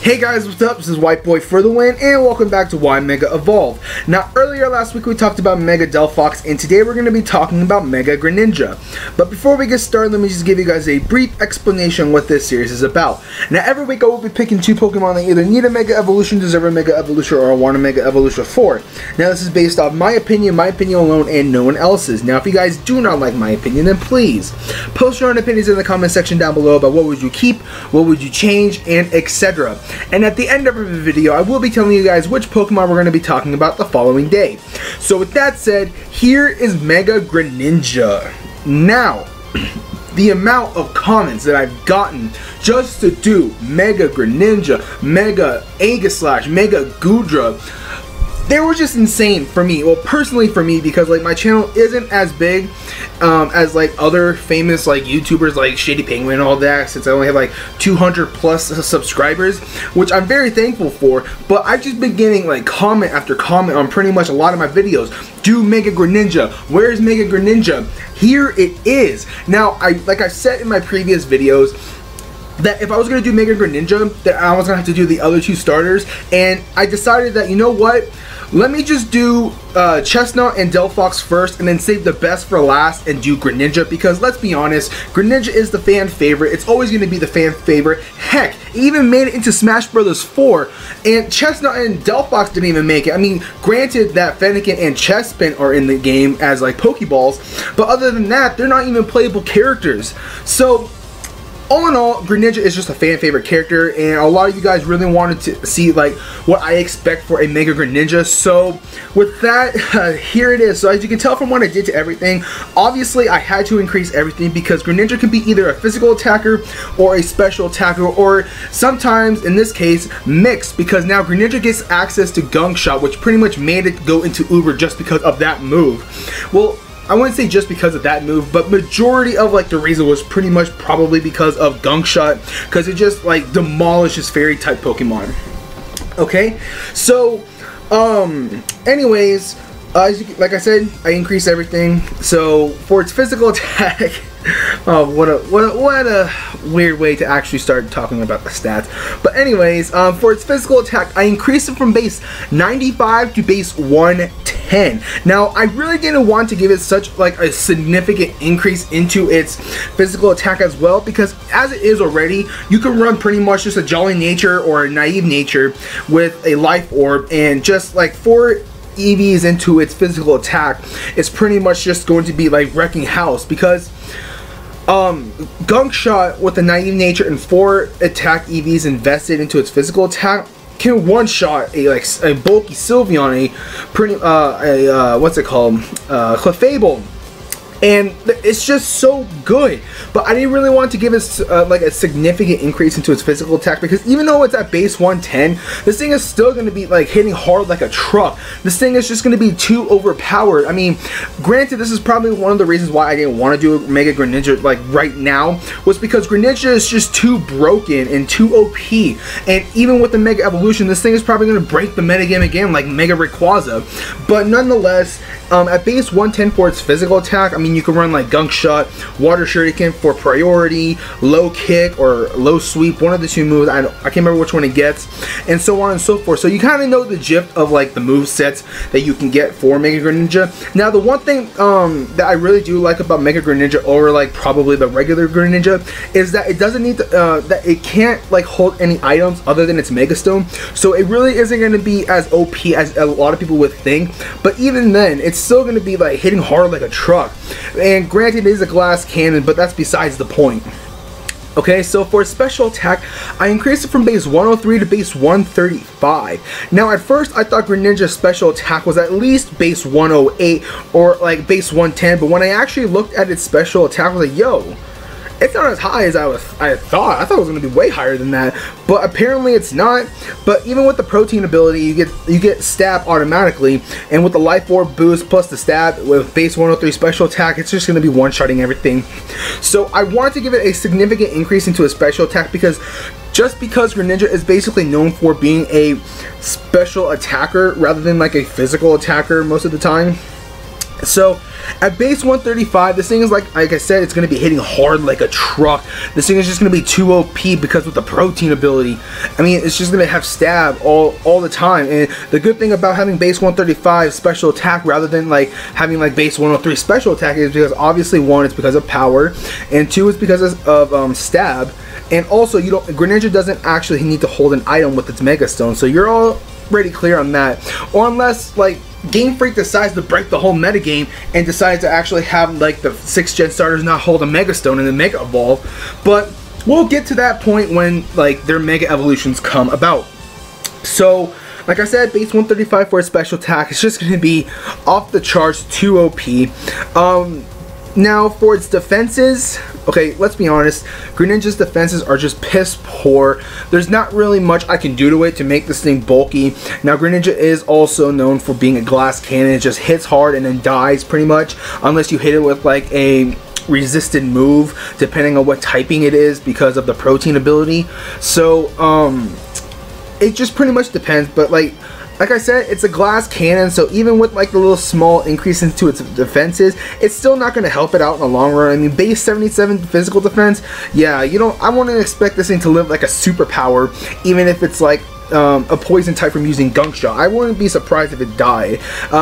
Hey guys, what's up? This is White Boy for the win, and welcome back to Why Mega Evolve. Now, earlier last week we talked about Mega Delphox, and today we're going to be talking about Mega Greninja. But before we get started, let me just give you guys a brief explanation what this series is about. Now, every week I will be picking two Pokemon that either need a Mega Evolution, deserve a Mega Evolution, or want a Mega Evolution for. Now, this is based off my opinion alone, and no one else's. Now, if you guys do not like my opinion, then please post your own opinions in the comment section down below about what would you keep, what would you change, and etc. And at the end of the video, I will be telling you guys which Pokemon we're going to be talking about the following day. So with that said, here is Mega Greninja. Now, the amount of comments that I've gotten just to do Mega Greninja, Mega Aegislash, Mega Goodra, they were just insane for me. Well, personally for me, because like my channel isn't as big as like other famous like YouTubers like Shady Penguin and all that, since I only have like 200 plus subscribers, which I'm very thankful for. But I've just been getting like comment after comment on pretty much a lot of my videos. Do Mega Greninja. Where's Mega Greninja? Here it is. Now, like I said in my previous videos, that if I was going to do Mega Greninja, that I was going to have to do the other two starters, and I decided that, you know what, let me just do Chestnut and Delphox first, and then save the best for last and do Greninja, because let's be honest, Greninja is the fan favorite. It's always going to be the fan favorite. Heck, it even made it into Smash Bros. 4, and Chestnut and Delphox didn't even make it. I mean, granted that Fennekin and Chespin are in the game as like Pokeballs, but other than that, they're not even playable characters. So all in all, Greninja is just a fan favorite character, and a lot of you guys really wanted to see like what I expect for a Mega Greninja. So with that, here it is. So as you can tell from what I did to everything, obviously I had to increase everything because Greninja can be either a physical attacker or a special attacker, or sometimes in this case mixed, because now Greninja gets access to Gunk Shot, which pretty much made it go into Uber just because of that move. Well, I wouldn't say just because of that move, but majority of like the reason was pretty much probably because of Gunk Shot, because it just like demolishes fairy type Pokemon. Okay, so anyways, like I said, I increased everything. So for its physical attack, oh, what a weird way to actually start talking about the stats. But anyways, for its physical attack, I increased it from base 95 to base 110. Now, I really didn't want to give it such like a significant increase into its physical attack as well, because as it is already, you can run pretty much just a Jolly Nature or a Naive Nature with a Life Orb, and just like 4 EVs into its physical attack, it's pretty much just going to be like wrecking house, because Gunk Shot with a Naive Nature and 4 attack EVs invested into its physical attack can one-shot a bulky Sylveon, what's it called, Clefable. And it's just so good. But I didn't really want to give it like a significant increase into its physical attack, because even though it's at base 110, this thing is still going to be like hitting hard like a truck. This thing is just going to be too overpowered. I mean, granted, this is probably one of the reasons why I didn't want to do Mega Greninja like right now, was because Greninja is just too broken and too OP. And even with the Mega Evolution, this thing is probably going to break the metagame again like Mega Rayquaza. But nonetheless, at base 110 for its physical attack, I mean, you can run like Gunk Shot, Water Shuriken for priority, Low Kick or Low Sweep, one of the two moves. I can't remember which one it gets, and so on and so forth. So you kind of know the gist of like the move sets that you can get for Mega Greninja. Now, the one thing that I really do like about Mega Greninja over like probably the regular Greninja is that it doesn't need to, that it can't like hold any items other than its Mega Stone. So it really isn't going to be as OP as a lot of people would think. But even then, it's still going to be like hitting hard like a truck. And granted, it is a glass cannon, but that's besides the point. Okay, so for special attack, I increased it from base 103 to base 135. Now, at first, I thought Greninja's special attack was at least base 108 or like base 110, but when I actually looked at its special attack, I was like, yo, it's not as high as I thought. I thought it was going to be way higher than that, but apparently it's not. But even with the protein ability, you get stab automatically, and with the Life Orb boost plus the stab with base 103 special attack, it's just going to be one-shotting everything. So I wanted to give it a significant increase into a special attack, because just because Greninja is basically known for being a special attacker rather than like a physical attacker most of the time, So at base 135, this thing is like I said, it's going to be hitting hard like a truck. This thing is just going to be too OP because with the protein ability, I mean, it's just going to have stab all the time. And the good thing about having base 135 special attack rather than like having like base 103 special attack is because obviously one, it's because of power, and two, it's because of stab. And also, Greninja doesn't actually need to hold an item with its Mega Stone, so you're already clear on that. Or unless like Game Freak decides to break the whole metagame and decides to actually have like the 6th gen starters not hold a Mega Stone and then Mega Evolve. But we'll get to that point when like their Mega Evolutions come about. So like I said, base 135 for a special attack, it's just going to be off the charts, too OP. Now for its defenses, okay, let's be honest, Greninja's defenses are just piss poor. There's not really much I can do to it to make this thing bulky. Now Greninja is also known for being a glass cannon. It just hits hard and then dies pretty much, unless you hit it with like a resisted move, depending on what typing it is because of the protein ability. So it just pretty much depends, but like I said, it's a glass cannon, so even with like the little small increase into its defenses, it's still not going to help it out in the long run. I mean, base 77 physical defense, yeah, I wouldn't expect this thing to live like a superpower, even if it's like a poison type from using Gunk Shot. I wouldn't be surprised if it died.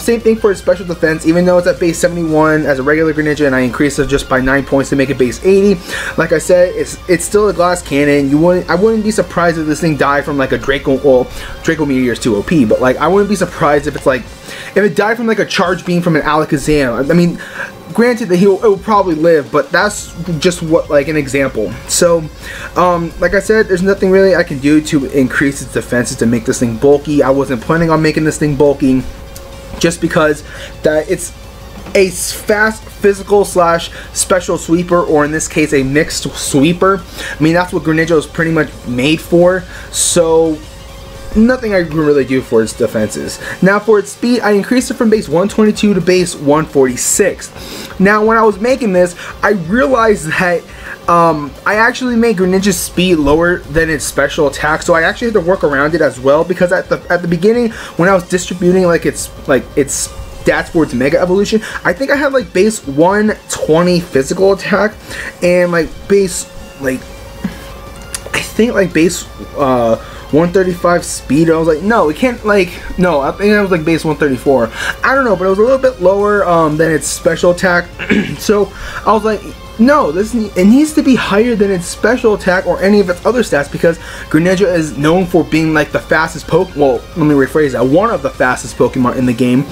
Same thing for its special defense, even though it's at base 71 as a regular Greninja and I increased it just by 9 points to make it base 80. Like I said, it's still a glass cannon. I wouldn't be surprised if this thing died from like a Draco. Well, Draco Meteor is too OP, but like I wouldn't be surprised if it's like if it died from like a charge beam from an Alakazam. I mean, granted that it will probably live, but that's just what like an example. So like I said, there's nothing really I can do to increase its defenses to make this thing bulky. I wasn't planning on making this thing bulky just because that it's a fast physical slash special sweeper, or in this case a mixed sweeper. I mean, that's what Greninja is pretty much made for, so nothing I can really do for its defenses. Now for its speed, I increased it from base 122 to base 146. Now when I was making this, I realized that I actually made Greninja's speed lower than its special attack, so I actually had to work around it as well, because at the beginning when I was distributing like its stats for its Mega Evolution, I think I had like base 120 physical attack and like base like I think like base 135 speed. I was like, no, it can't, like, no, I think that was like base 134. I don't know, but it was a little bit lower than its special attack. So I was like, no, it needs to be higher than its special attack or any of its other stats, because Greninja is known for being like the fastest well, let me rephrase that, one of the fastest Pokemon in the game.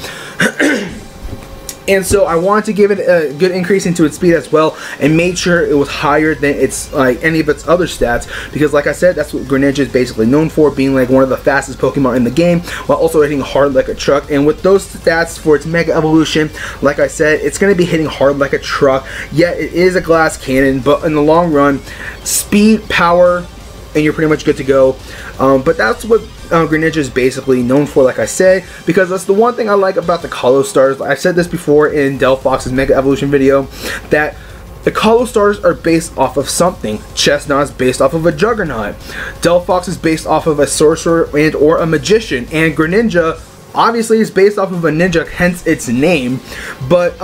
And so I wanted to give it a good increase into its speed as well, and made sure it was higher than its like any of its other stats, because like I said, that's what Greninja is basically known for, being like one of the fastest Pokemon in the game, while also hitting hard like a truck. And with those stats for its Mega Evolution, like I said, it's going to be hitting hard like a truck. Yet it is a glass cannon, but in the long run, speed, power, and you're pretty much good to go. But that's what Greninja is basically known for, like I said, because that's the one thing I like about the Kalos Stars. I've said this before in Delphox's Mega Evolution video, that the Kalos Stars are based off of something. Chestnut is based off of a Juggernaut. Delphox is based off of a Sorcerer and or a Magician, and Greninja obviously is based off of a Ninja, hence its name. But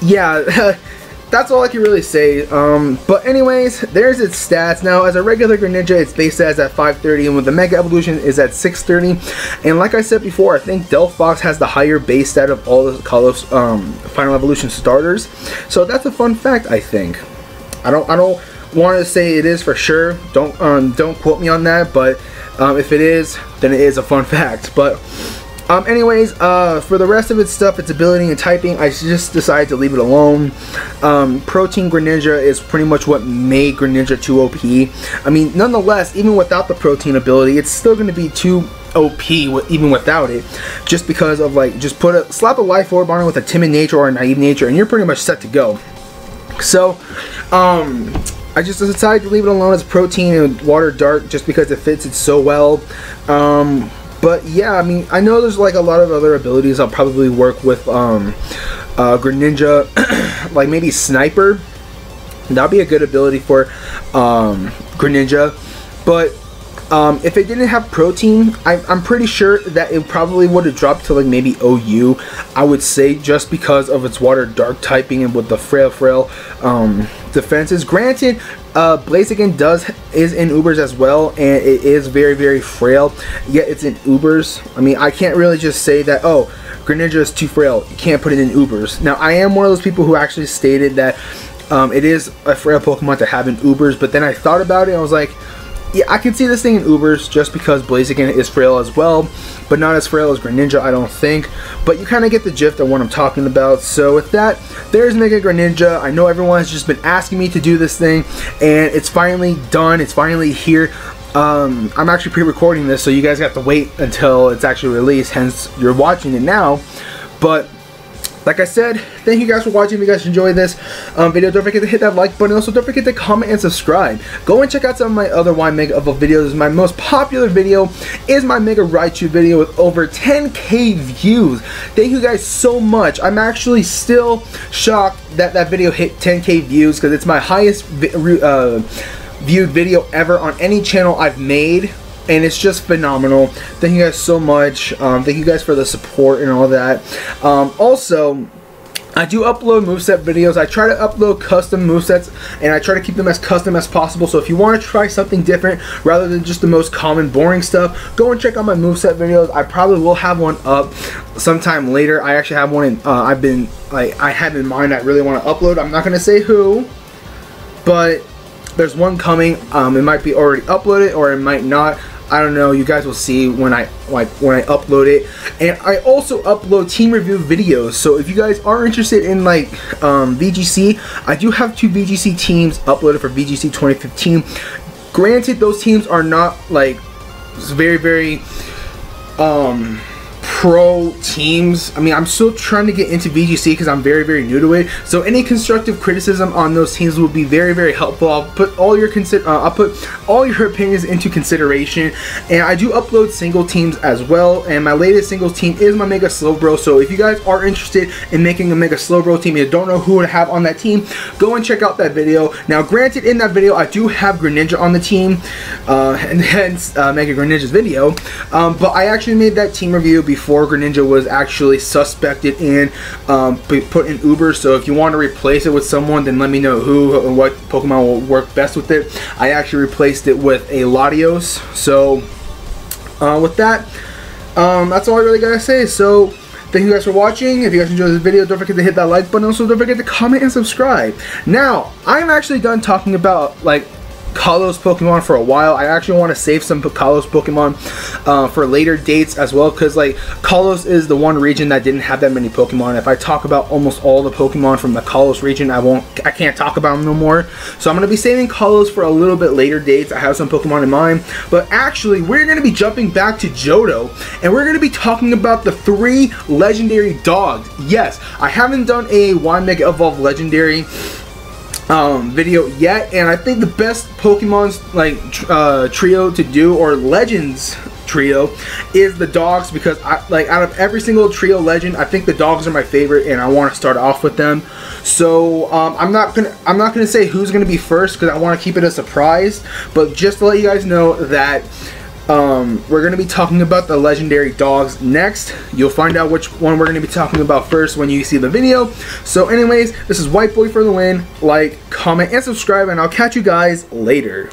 yeah. That's all I can really say. But anyways, there's its stats. Now, as a regular Greninja, its base stats at 530, and with the Mega Evolution is at 630. And like I said before, I think Delphox has the higher base stat of all the Kalos Final Evolution starters. So that's a fun fact, I think. I don't want to say it is for sure. Don't quote me on that. But if it is, then it is a fun fact. But anyways, for the rest of its stuff, its ability and typing, I just decided to leave it alone. Protein Greninja is pretty much what made Greninja too OP. I mean, nonetheless, even without the protein ability, it's still going to be too OP even without it, just because of like, just slap a life orb on it with a timid nature or a naive nature, and you're pretty much set to go. So, I just decided to leave it alone as protein and water dark, just because it fits it so well. But yeah, I mean, I know there's like a lot of other abilities I'll probably work with Greninja, like maybe Sniper. That'd be a good ability for Greninja. But If it didn't have protein, I'm pretty sure that it probably would have dropped to like maybe OU, I would say, just because of its water dark typing and with the frail defenses. Granted, Blaziken is in Ubers as well, and it is very frail, yet it's in Ubers. I mean, I can't really just say that, oh, Greninja is too frail, you can't put it in Ubers. Now, I am one of those people who actually stated that it is a frail Pokemon to have in Ubers, but then I thought about it and I was like, yeah, I can see this thing in Ubers just because Blaziken is frail as well, but not as frail as Greninja, I don't think. But you kind of get the gist of what I'm talking about. So with that, there's Mega Greninja. I know everyone has just been asking me to do this thing, and it's finally done. It's finally here. I'm actually pre-recording this, so you guys have to wait until it's actually released, hence you're watching it now. But like I said, thank you guys for watching. If you guys enjoyed this video, don't forget to hit that like button. Also, don't forget to comment and subscribe. Go and check out some of my other Y Mega Evolve videos. My most popular video is my Mega Raichu video with over 10K views. Thank you guys so much. I'm actually still shocked that that video hit 10K views because it's my highest viewed video ever on any channel I've made. And it's just phenomenal. Thank you guys so much. Thank you guys for the support and all that. Also, I do upload moveset videos. I try to upload custom movesets, and I try to keep them as custom as possible. So if you want to try something different rather than just the most common boring stuff, go and check out my moveset videos. I probably will have one up sometime later. I actually have one in, I have in mind I really want to upload. I'm not going to say who, but there's one coming. It might be already uploaded or it might not. I don't know. You guys will see when I upload it. And I also upload team review videos. So if you guys are interested in like VGC, I do have 2 VGC teams uploaded for VGC 2015. Granted, those teams are not like very pro teams. I mean, I'm still trying to get into VGC because I'm very new to it. So any constructive criticism on those teams will be very helpful. I'll put all your opinions into consideration. And I do upload single teams as well. And my latest singles team is my Mega Slowbro. So if you guys are interested in making a Mega Slowbro team and you don't know who to have on that team, go and check out that video. Now, granted, in that video I do have Greninja on the team, and hence Mega Greninja's video. But I actually made that team review before Greninja was actually suspected and put in Uber. So if you want to replace it with someone, then let me know who and what Pokemon will work best with it. I actually replaced it with a Latios. So with that, that's all I really gotta say. So thank you guys for watching. If you guys enjoyed this video, don't forget to hit that like button. Also, don't forget to comment and subscribe. Now, I'm actually done talking about like Kalos Pokemon for a while. I actually want to save some Kalos Pokemon for later dates as well, because like Kalos is the one region that didn't have that many Pokemon. If I talk about almost all the Pokemon from the Kalos region, I can't talk about them no more. So I'm going to be saving Kalos for a little bit later dates. I have some Pokemon in mind, but actually we're going to be jumping back to Johto, and we're going to be talking about the 3 legendary dogs. Yes, I haven't done a Y Mega Evolve legendary video yet, and I think the best Pokemon's like trio to do, or legends trio, is the dogs, because out of every single trio legend, I think the dogs are my favorite, and I want to start off with them. So I'm not gonna say who's gonna be first because I want to keep it a surprise, but just to let you guys know that we're going to be talking about the legendary dogs next. You'll find out which one we're going to be talking about first when you see the video. So anyways, this is White Boy for the win. Like, comment, and subscribe, and I'll catch you guys later.